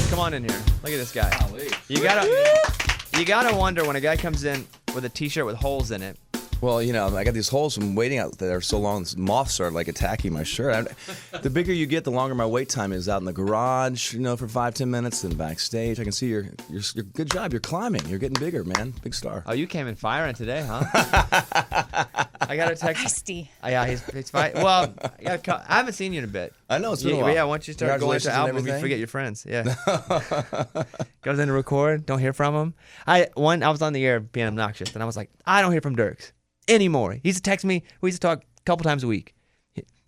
come on in here. Look at this guy. You gotta wonder when a guy comes in with a t-shirt with holes in it. Well, you know, I got these holes from waiting out there so long. Moths are like attacking my shirt. The bigger you get, the longer my wait time is out in the garage, you know, for 5-10 minutes, then backstage. I can see your good job. You're climbing. You're getting bigger, man. Big star. Oh, you came in firing today, huh? I got a text. Nasty. Yeah, he's fine. Well, I haven't seen you in a bit. I know, it's been a while. Yeah, once you start going to album, you forget your friends. Yeah. Goes in to record, don't hear from him. I was on the air being obnoxious, and I was like, I don't hear from Dierks anymore. He used to text me. We used to talk a couple times a week.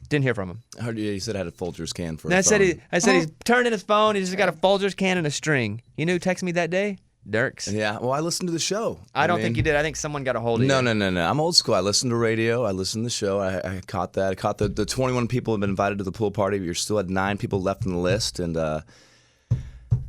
Didn't hear from him. I heard you said I had a Folgers can for. And I said he's turning his phone. He's just got a Folgers can and a string. You know who texted me that day? Dierks. Yeah. Well, I listened to the show. I don't think you did. I think someone got a hold of you. No. I'm old school. I listened to radio. I listened to the show. I caught that. I caught the 21 people have been invited to the pool party. You're still at 9 people left on the list, and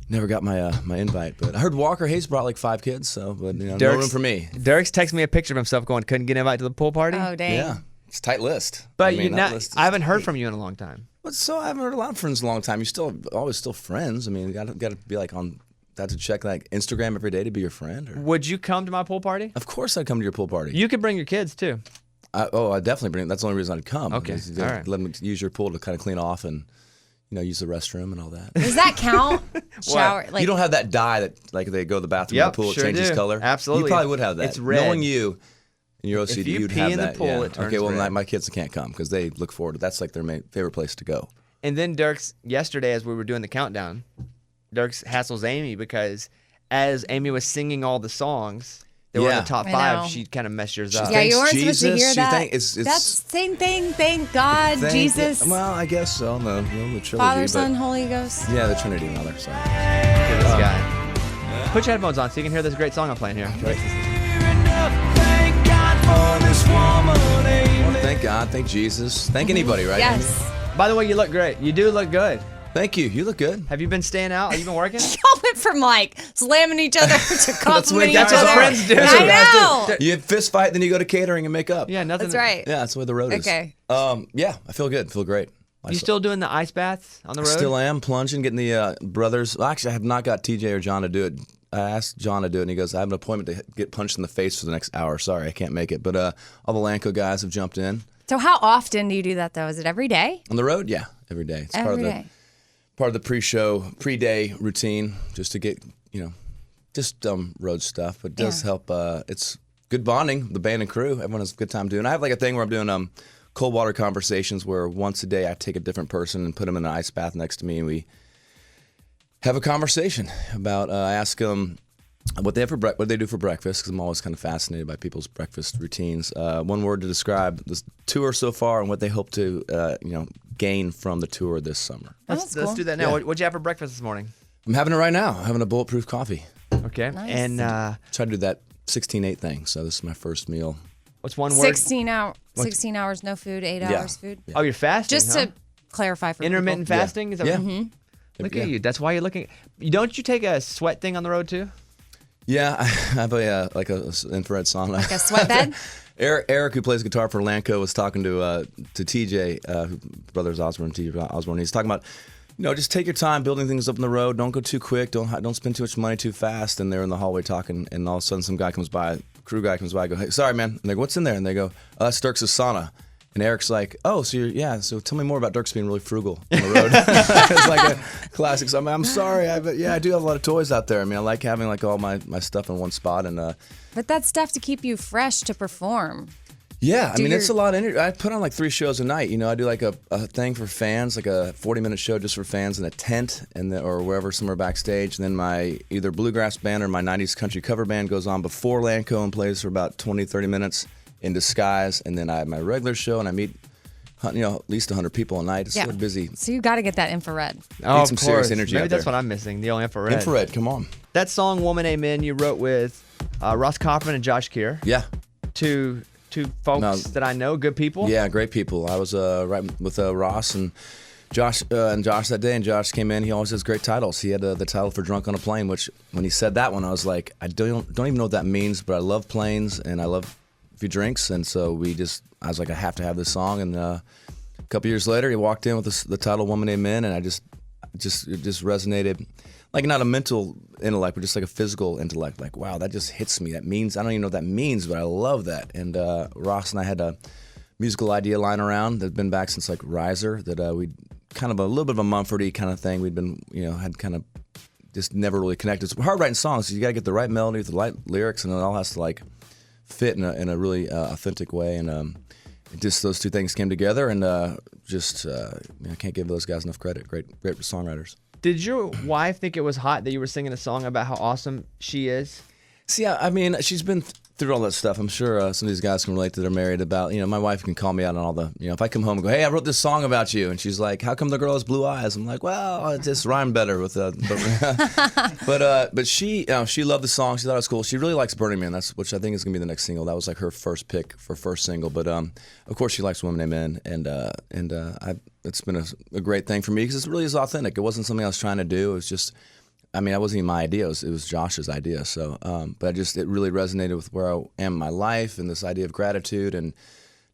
never got my my invite. But I heard Walker Hayes brought like 5 kids. So, but no room for me. Dierks texted me a picture of himself going, couldn't get an invite to the pool party. Oh, dang. Yeah. It's a tight list. But I haven't heard from you in a long time. But so I haven't heard a lot of friends in a long time. You're always still friends. I mean, you got to be like on. That to check like Instagram every day to be your friend? Or? Would you come to my pool party? Of course I'd come to your pool party. You could bring your kids too. I'd definitely bring. That's the only reason I'd come. Okay, all right. Let them use your pool to kind of clean off and use the restroom and all that. Does that count? Shower? You don't have that dye that like they go to the bathroom in the pool, sure it changes color. Absolutely. You probably would have that. It's red. Knowing you and your OCD, if you you'd pee have in that. the pool, it turns okay, well, red. my kids can't come because they look forward to. That's like their favorite place to go. And then Dierks, yesterday as we were doing the countdown, Dierks hassles Amy because as Amy was singing all the songs, they were in the top 5. She kind of messed yours up. Yeah, you weren't supposed to hear that. It's That's same thing. Thank God, Jesus. Well, I guess so. The trilogy. Father, Son, Holy Ghost. Yeah, the Trinity Mother. So. Look at this guy. Put your headphones on so you can hear this great song I'm playing here. Right. Thank God. Thank Jesus. Thank anybody, right? Yes. By the way, you look great. You do look good. Thank you. You look good. Have you been staying out? Have you been working? Y'all went from like slamming each other to complimenting each that's other. what friends do. I know. You fist fight, then you go to catering and make up. Yeah, nothing. That's right. Yeah, that's the way the road is. Okay. Yeah, I feel good. I feel great. You still doing the ice baths on the road? Still am plunging, getting the brothers. Well, actually, I have not got TJ or John to do it. I asked John to do it, and he goes, I have an appointment to get punched in the face for the next hour. Sorry, I can't make it. But all the Lanco guys have jumped in. So how often do you do that, though? Is it every day? On the road? Yeah, every day. It's Every day. part of the pre-day routine, just to get, just road stuff. But it does help. It's good bonding, the band and crew. Everyone has a good time doing. I have like a thing where I'm doing cold water conversations where once a day I take a different person and put them in an ice bath next to me, and we have a conversation about. I ask them what they have what they do for breakfast, because I'm always kind of fascinated by people's breakfast routines. One word to describe this tour so far and what they hope to gain from the tour this summer. Let's do that now. Yeah. What'd you have for breakfast this morning? I'm having it right now. I'm having a bulletproof coffee. Okay. Nice. And try to do that 16-8 thing. So this is my first meal. What's one word? 16 hours, no food, 8 hours food. Yeah. Oh, you're fasting. Just to clarify for intermittent people. fasting. Is that Look at you. That's why you're looking. Don't you take a sweat thing on the road too? Yeah, I have a infrared sauna. Like a sweat bed? Eric, who plays guitar for Lanco, was talking to TJ, brothers Osborne, TJ Osborne. He's talking about, just take your time building things up on the road. Don't go too quick. Don't spend too much money too fast. And they're in the hallway talking, and all of a sudden some guy comes by, crew guy comes by. I go, hey, sorry, man. And they go, what's in there? And they go, that's Dierks' sauna. And Eric's like, oh, so tell me more about Dierks being really frugal on the road. It's like a classic. So I'm sorry. I do have a lot of toys out there. I mean, I like having like all my stuff in one spot. And But that's stuff to keep you fresh to perform. Yeah, it's a lot of energy. I put on like 3 shows a night. I do like a thing for fans, like a 40-minute show just for fans in a tent or wherever, somewhere backstage. And then my either bluegrass band or my 90s country cover band goes on before Lanco and plays for about 20, 30 minutes in disguise. And then I have my regular show and I meet at least 100 people a night. It's so busy. So you got to get that infrared. Oh, some serious energy Maybe out that's there. what I'm missing, the old infrared. Infrared, come on. That song, Woman Amen, you wrote with Ross Kaufman and Josh Keir. Yeah. Two folks that I know, good people. Yeah, great people. I was right with Ross and Josh that day, and Josh came in. He always has great titles. He had the title for Drunk on a Plane, which when he said that one, I was like, I don't even know what that means, but I love planes and I love a few drinks, and so I was like, I have to have this song. And a couple years later, he walked in with the title Woman Amen, and it just resonated like not a mental intellect, but just like a physical intellect. Like, wow, that just hits me. That means, I don't even know what that means, but I love that. And Ross and I had a musical idea lying around that's been back since like Riser, that we kind of a little bit of a Mumford-y kind of thing. We'd been, had kind of just never really connected. It's hard writing songs. So you got to get the right melody with the right lyrics, and it all has to like fit in a really authentic way. And just those two things came together, and I can't give those guys enough credit. Great songwriters. Did your wife think it was hot that you were singing a song about how awesome she is? See, I mean, she's been through all that stuff. I'm sure some of these guys can relate that are married about, my wife can call me out on all the, if I come home and go, hey, I wrote this song about you. And she's like, how come the girl has blue eyes? I'm like, well, it just rhymed better with but she loved the song. She thought it was cool. She really likes Burning Man, which I think is going to be the next single. That was like her first pick for first single. But of course, she likes Women Amen. And it's been a great thing for me because it really is authentic. It wasn't something I was trying to do. It was just, it wasn't even my idea. It was Josh's idea. So, but it really resonated with where I am in my life and this idea of gratitude and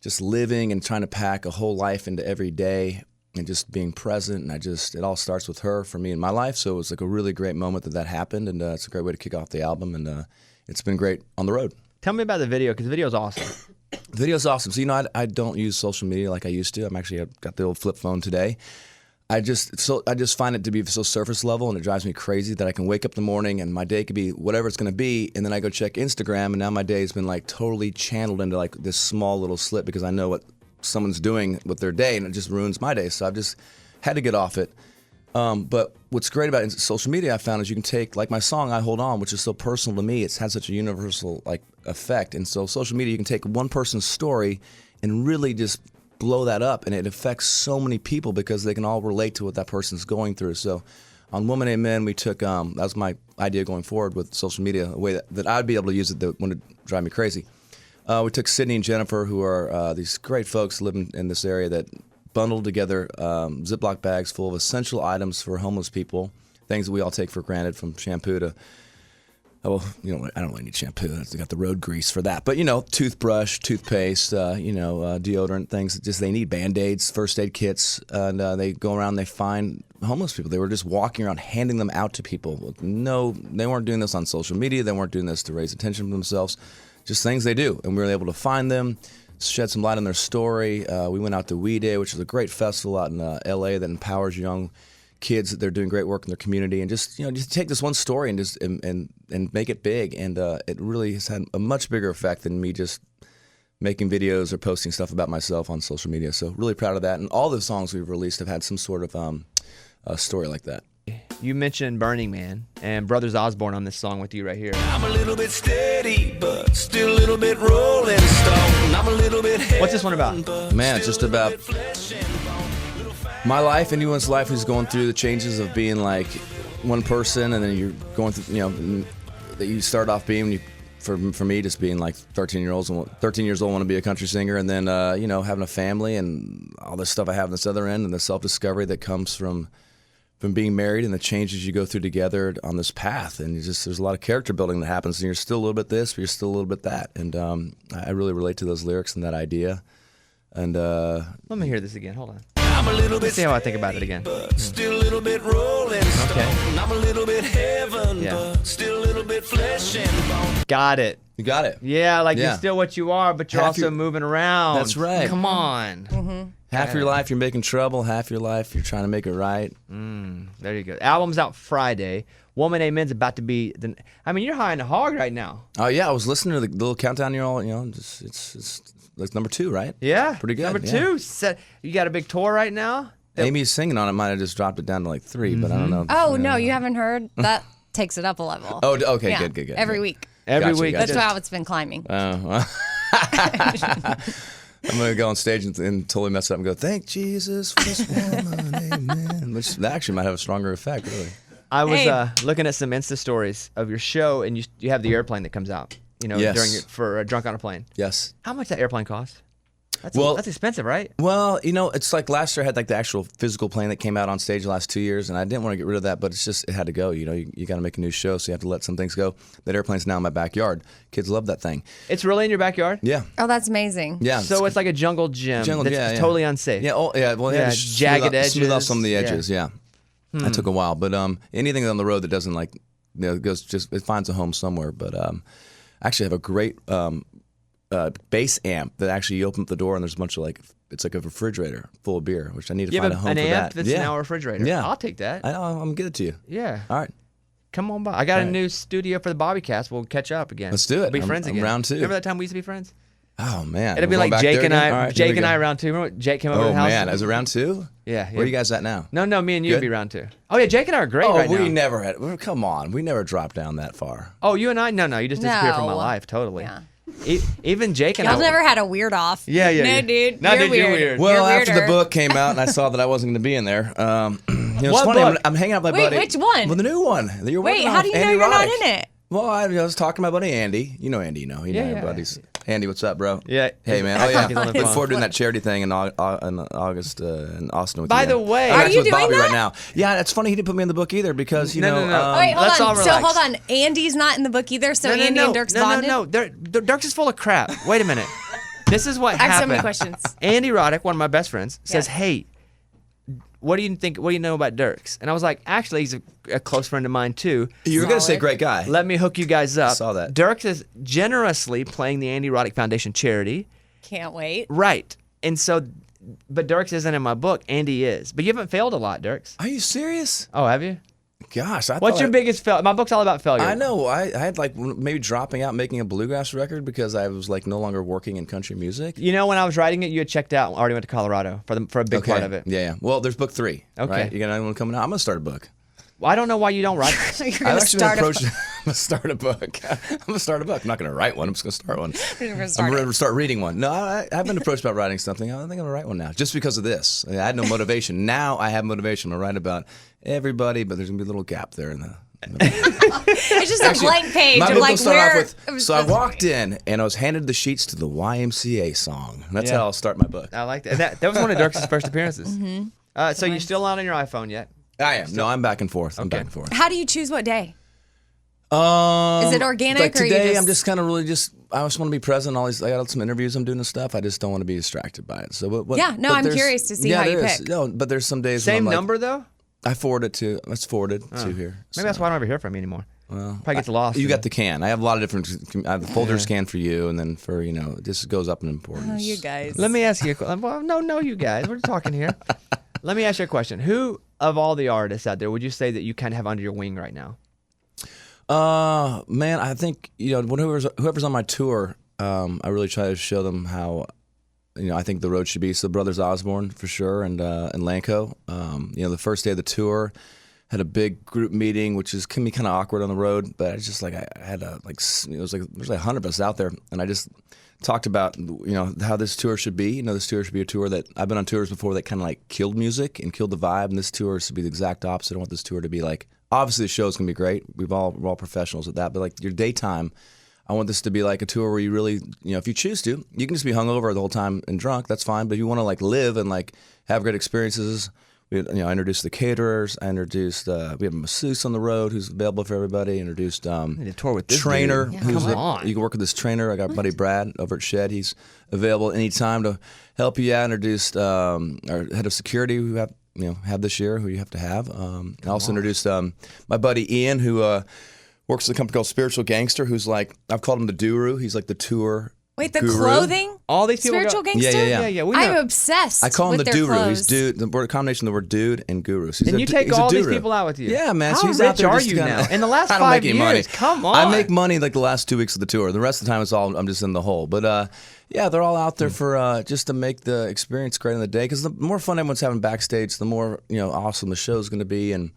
just living and trying to pack a whole life into every day and just being present. And it all starts with her for me in my life. So it was like a really great moment that happened. And it's a great way to kick off the album. And it's been great on the road. Tell me about the video, because the video is awesome. The video's awesome. So, I don't use social media like I used to. I've got the old flip phone today. I just find it to be so surface level, and it drives me crazy that I can wake up in the morning and my day could be whatever it's going to be, and then I go check Instagram, and now my day has been like totally channeled into like this small little slip because I know what someone's doing with their day, and it just ruins my day. So I've just had to get off it. But what's great about social media, I found, is you can take like my song "I Hold On," which is so personal to me. It's had such a universal like effect, and so social media, you can take one person's story and really just blow that up, and it affects so many people because they can all relate to what that person's going through. So on Woman Amen, we took, that was my idea going forward with social media, a way that I'd be able to use it that wouldn't drive me crazy. We took Sydney and Jennifer, who are these great folks living in this area, that bundled together Ziploc bags full of essential items for homeless people, things that we all take for granted, from shampoo to, I don't really need shampoo. I got the road grease for that. But, toothbrush, toothpaste, deodorant, things that they need, Band-Aids, first aid kits. And they go around, they find homeless people. They were just walking around handing them out to people. No, they weren't doing this on social media. They weren't doing this to raise attention for themselves. Just things they do. And we were able to find them, shed some light on their story. We went out to We Day, which is a great festival out in L.A. that empowers young kids that they're doing great work in their community, and just take this one story and just and make it big, and it really has had a much bigger effect than me just making videos or posting stuff about myself on social media. So really proud of that, and all the songs we've released have had some sort of a story like that. You mentioned Burning Man and Brothers Osborne on this song with you right here. I'm a little bit steady, but still a little bit rolling stone. I'm a little bit heavy. What's this one about? Man, it's just about my life, anyone's life who's going through the changes of being like one person, and then you're going through, that you start off being, for me, just being like 13 years old, want to be a country singer, and then, having a family and all this stuff I have on this other end, and the self-discovery that comes from being married and the changes you go through together on this path. And there's a lot of character building that happens, and you're still a little bit this, but you're still a little bit that. And I really relate to those lyrics and that idea. And let me hear this again. Hold on. Let's see how I think about it again. Still a little bit rolling stone. Okay. I'm a little bit heaven, but still a little bit flesh and bone. Got it. You got it. Yeah, you're still what you are, but you're also moving around. That's right. Come on. Mm-hmm. Half your life you're making trouble, half your life you're trying to make it right. There you go. Album's out Friday. Woman Amen's about to be you're high on the hog right now. Oh yeah, I was listening to the little countdown. You're all, it's like number 2, right? Yeah, pretty good. Number 2. You got a big tour right now. Amy's singing on it. Might have just dropped it down to like 3, but I don't know. Oh no, you haven't heard? That takes it up a level. Oh, okay, yeah, good. Every week. Every week. That's how it's been climbing. I'm gonna go on stage and totally mess it up and go, "Thank Jesus for this woman, amen." Which that actually might have a stronger effect, really. I was looking at some Insta stories of your show, and you have the airplane that comes out. Yes. For Drunk on a Plane. Yes. How much that airplane cost? That's expensive, right? Well, it's like last year I had like the actual physical plane that came out on stage the last 2 years, and I didn't want to get rid of that, but it had to go. You got to make a new show, so you have to let some things go. That airplane's now in my backyard. Kids love that thing. It's really in your backyard? Yeah. Oh, that's amazing. Yeah. So it's like a jungle gym that's totally unsafe. Yeah. Oh, yeah. Well, jagged edges. Smooth off some of the edges. Yeah. That took a while, but anything on the road that doesn't like, it finds a home somewhere. But I actually have a great bass amp that actually you open up the door and there's a bunch of it's like a refrigerator full of beer, which I need to find a home for an amp that. that's now a refrigerator. Yeah, I'll take that. I'm gonna get it to you. Yeah. All right. Come on by. I got a new studio for the Bobbycast. We'll catch up again. Let's do it. We'll be friends again. Round 2. Remember that time we used to be friends? Oh man. It'll be like Jake and I. Right, Jake and I round 2. Remember Jake came over to the house? Oh man, is it round 2? Yeah. Where are you guys at now? No, me and you Good? would be round 2. Oh yeah, Jake and I are great right now. We never had. Come on, we never dropped down that far. Oh, you and I? No, you just disappeared from my No. life totally. Yeah. Even Jake and Y'all I. never had a weird off. Yeah. No, dude. No, you're dude, you're weird. Well, You're after the weirder. book came out and I saw that I wasn't going to be in there, it's What funny. book? I'm hanging out with my Wait, buddy. which one? Well, the new one. That you're Wait, working how on, do you know Andy you're not Roddick. in it? Well, I was talking to my buddy Andy. You know Andy, Yeah. your buddies. Andy, what's up, bro? Yeah. Hey, man. I Oh, think yeah. he's on the Looking phone. forward to doing that charity thing in August in Austin with By you. the way- I'm Are actually you with doing Bobby that? right now. Yeah, it's funny he didn't put me in the book either because, No. Wait, hold let's on. all So relax. hold on. Andy's not in the book either. So Andy and Dierks bonded. No. Dierks is full of crap. Wait a minute. This is what I have happened. so many questions. Andy Roddick, one of my best friends, says, Yeah. "Hey, what do you think? What do you know about Dierks?" And I was like, "Actually, he's a close friend of mine too. You were going to say Solid. great guy. Let me hook you guys up." Saw that. Dierks is generously playing the Andy Roddick Foundation charity. Can't wait. Right. And so, but Dierks isn't in my book. Andy is. But you haven't failed a lot, Dierks. Are you serious? Oh, have you? Gosh, What's your biggest fail? My book's all about failure. I know. I had maybe dropping out, making a bluegrass record because I was no longer working in country music. You know, when I was writing it, you had checked out. Already went to Colorado for a big part of it. Yeah. Well, there's book 3. Okay. Right? You got another one coming out? I'm going to start a book. Well, I don't know why you don't write. You're I've gonna actually start been a. approached. I'm going to start a book. I'm going to start a book. I'm not going to write one. I'm just going to start one. You're gonna I'm start going it. to start reading one. No, I've been approached about writing something. I think I'm going to write one now just because of this. I had no motivation. Now I have motivation. I'm going to write about everybody, but there's going to be a little gap there in the. It's just a blank page My of book like will start where. off with. So I walked in and I was handed the sheets to the YMCA song. And that's Yeah. how I'll start my book. I like that. That was one of Dierks' first appearances. So you're still not on your iPhone yet? I am. No, I'm back and forth. I'm back and forth. How do you choose what day? Is it organic like or you today? just- I'm just kind of really just. I just want to be present. I got some interviews I'm doing and stuff. I just don't want to be distracted by it. So what? Yeah, no, but I'm there's- curious to see yeah, how you there is. pick. No, but there's some days. when Same I'm like, number though? I forward it to. It's forwarded to here. Maybe that's why I don't ever hear from you anymore. Probably gets lost. You got the can. I have a lot of different. I have the folder scan for you, and then for it just goes up in importance. Oh, you guys. Let me ask you a question. Well, no, you guys. We're talking here. Let me ask you a question. Who of all the artists out there would you say that you kind of have under your wing right now? Man, I think whoever's on my tour, I really try to show them how, I think the road should be. So Brothers Osborne for sure, and Lanco. The first day of the tour, had a big group meeting, which can be kind of awkward on the road. But I just I had there's 100 of us out there, and I just talked about how this tour should be. This tour should be a tour that I've been on tours before that kind of killed music and killed the vibe, and this tour should be the exact opposite. I want this tour to be obviously the show's gonna be great. We're all professionals at that, but your daytime, I want this to be like a tour where you really, if you choose to, you can just be hungover the whole time and drunk. That's fine. But if you want to live and have great experiences, I introduced the caterers. I introduced we have a masseuse on the road who's available for everybody. Introduced need to tour with this trainer. dude. Yeah, Who's come on. You can work with this trainer. I got buddy Brad over at Shed. He's available anytime to help you out. Introduced our head of security who have this year, who you have to have. I also introduced my buddy Ian, who works at a company called Spiritual Gangster, who's I've called him the Duru. He's the tour. Wait, the guru. clothing? All these people Spiritual go, gangster? Yeah. We know. I'm obsessed. I call him with the their Duru. clothes. He's dude. The word combination of the word dude and guru. So And you take all these people out with you. Yeah, man. How So he's out rich there are just you kinda- now? In the last I don't 5 make any money. years, come on. I make money the last 2 weeks of the tour. The rest of the time, I'm just in the hole. But yeah, they're all out there for just to make the experience great in the day. Because the more fun everyone's having backstage, the more awesome the show's going to be. And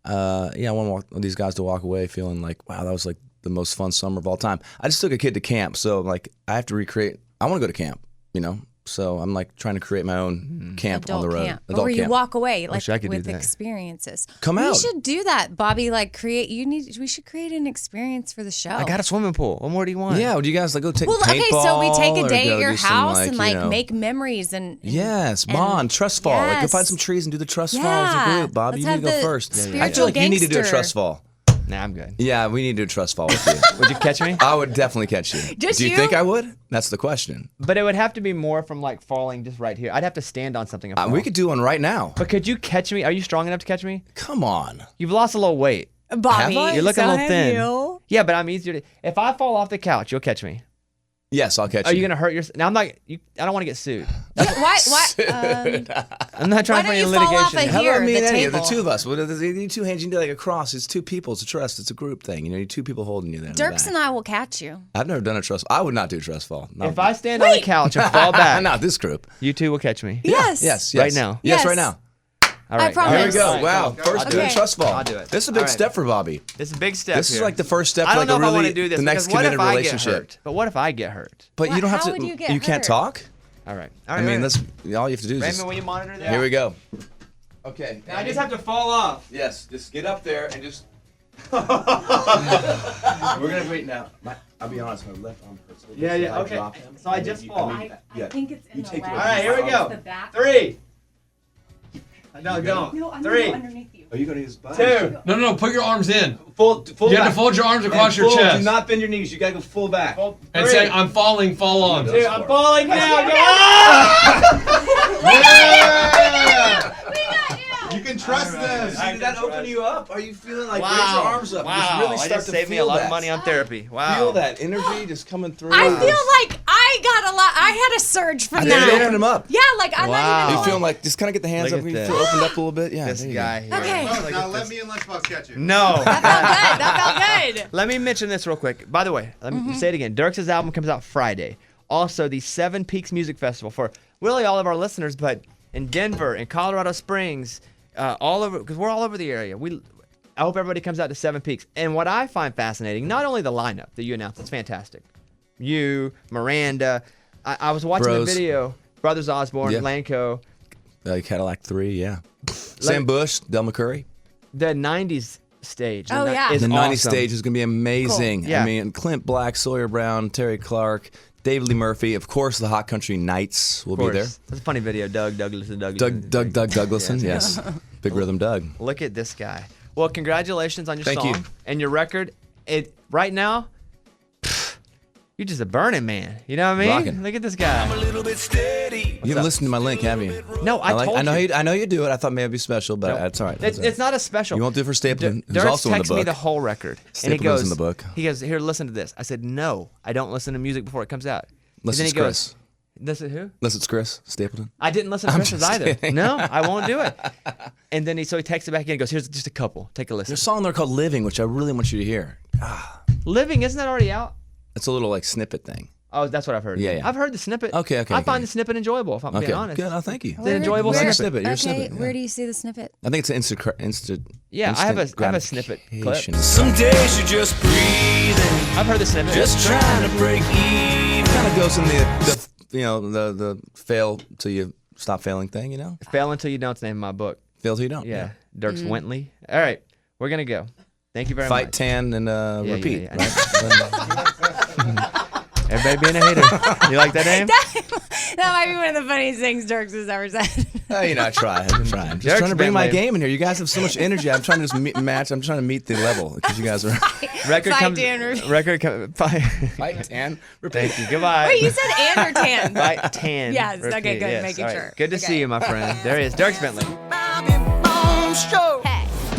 I want these guys to walk away feeling wow, that was the most fun summer of all time. I just took a kid to camp, so I have to recreate. I want to go to camp, So I'm trying to create my own camp Adult on the road. camp. Adult where you camp. walk away Wish I could do with that. experiences. Come out. We should do that, Bobby. We should create an experience for the show. I got a swimming pool. What more do you want? Yeah, would you guys go take Well, paintball? okay, so we take a or day go at your do some, house and make make memories and yes, and- bond, trust fall. Go Yes. find some trees and do the trust fall as Yeah. a group. Bob, Let's you need to have go the first. I spiritual feel like you need to do a gangster. trust fall. Nah, I'm good. Yeah, we need to do a trust fall with you. Would you catch me? I would definitely catch you. Just Do you you? think I would? That's the question. But it would have to be more from like falling just right here. I'd have to stand on something. And fall. We could do one right now. But could you catch me? Are you strong enough to catch me? Come on. You've lost a little weight. Bobby, Have I? You're looking so a little have thin. you. Yeah, but I'm easier to. If I fall off the couch, you'll catch me. Yes, I'll catch you. Are you gonna hurt yourself? Now I'm not. I don't want to get sued. Why? I'm not trying Why to find don't any you fall off litigation. How Here, about me the and Eddie? table. The two of us. You need two hands. You need like a cross. It's two people. It's a trust. It's a group thing. You need two people holding you there. Dirks and I will catch you. I've never done a trust. I would not do a trust fall. No. If I stand on the couch and fall back, Not this group. you two will catch me. Yes. Yes. Right now. Yes, Yes. right now. All right. promise. Here we go. All right, Wow. go. First I'll doing Okay. trust fall. I'll do it. This is a big All right. step for Bobby. This is a big step. This is here. like the first step I to don't like know a if I want really to do this the next because what if committed I relationship. get hurt? But what if I get hurt? But you don't have How to. would you get can't hurt? talk. All right. I mean, that's all you have to do. Is Raymond, just, will you monitor that? here we go. Okay. Now I just have to fall off. Yes. Just get up there and just. We're gonna wait now. I'll be honest. My left arm hurts. a little bit, Yeah. so I Okay. drop him, So I and then just you- fall. mean, yeah. think it's You take it. All right. Here we go. 3. No, 3. underneath you. Are you gonna use butt? 2. No, put your arms in. Full You have back. to fold your arms across your full, chest. Do not bend your knees. You gotta go full back. Full, And 3. say, I'm falling, fall on. 2. I'm falling now. Go on! Yeah! You can trust this. Did that open you up? Are you feeling like Wow. raise your arms up? Wow. Just really I start just to saved me a feel lot that. of money on therapy. Wow. Feel that energy just coming through. I feel like I got a lot. I had a surge from I think that. it opened him up. Yeah, like I'm Wow. not You even. feeling like just kind of get the hands Look up at and you this. feel opened up a little bit? Yeah. This there you guy go. here. Okay. Now let me and Lunchbox catch you. No. That felt good. That felt good. Let me mention this real quick. By the way, let me say it again. Dierks' album comes out Friday. Also, the 7 Peaks Music Festival for really all of our listeners, but in Denver, in Colorado Springs, all over, because we're all over the area. I hope everybody comes out to 7 Peaks. And what I find fascinating, not only the lineup that you announced, it's fantastic. You, Miranda. I was watching Bros. the video. Brothers Osborne, Yeah. Lanco. Cadillac 3, yeah. Sam Bush, Del McCurry. The 90s stage. Oh, yeah. Is The 90s awesome. stage is going to be amazing. Cool. Yeah. I mean, Clint Black, Sawyer Brown, Terry Clark, David Lee Murphy. Of course, the Hot Country Knights will Of be course. there. That's a funny video. Doug Douglason. Doug Douglason, yes. Big Rhythm Doug. Look at this guy. Well, congratulations on your Thank song you. and your record. Right now, you're just a burning man. You know what I mean? Rockin'. Look at this guy. A little bit steady. You haven't listened to my link, have you? No, I told you. I know you do it. I thought maybe it'd be special, but No. it's all right. It's not a special. You won't do it for Stapleton, who's Dirks also in the texted me book. the whole record, and he Stapleton's goes, in the book. He goes, here, listen to this. I said, no, I don't listen to music before it comes out. Unless and then it's he Chris. goes, listen who? Unless it's Chris Stapleton. I didn't listen to I'm Chris's just either. kidding. No, I won't do it. And then he texted back in and goes, here's just a couple. Take a listen. There's a song there called Living, which I really want you to hear. Living, isn't that already out? It's a little like snippet thing. Oh, that's what I've heard. Yeah, yeah. I've heard the snippet. Okay. I find the snippet enjoyable, if I'm Okay, being honest. good. Oh, thank you. It's an enjoyable You're a snippet. snippet. You're a Okay, snippet. yeah. where do you see the snippet? I think it's an instant. Yeah, I have a instant snippet clip. gratification. Some days you're just breathing, I've heard the snippet. just trying to break even. Kind of goes in the fail till you stop failing thing. You know, Fail Until You Don't's the name of my book. fail till you don't. Yeah. Dierks Bentley. All right. We're going to go. Thank you very Fight, much. tan, and repeat. yeah. Right? Everybody being a hater. You like that name? That might be one of the funniest things Dirks has ever said. I try. I'm just Dierks trying to bring my Bentley. game in here. You guys have so much energy. I'm trying to just match. I'm trying to meet the level because you guys are Record Fight, comes. Dan, repeat. Record comes. fight, tan, repeat. Thank you. Goodbye. Wait, you said and or tan? Fight 10. Yes, okay, repeat. good, Yes. making All right. sure. Good to Okay. see you, my friend. There he is. Dierks Bentley. Bobby Bones Show.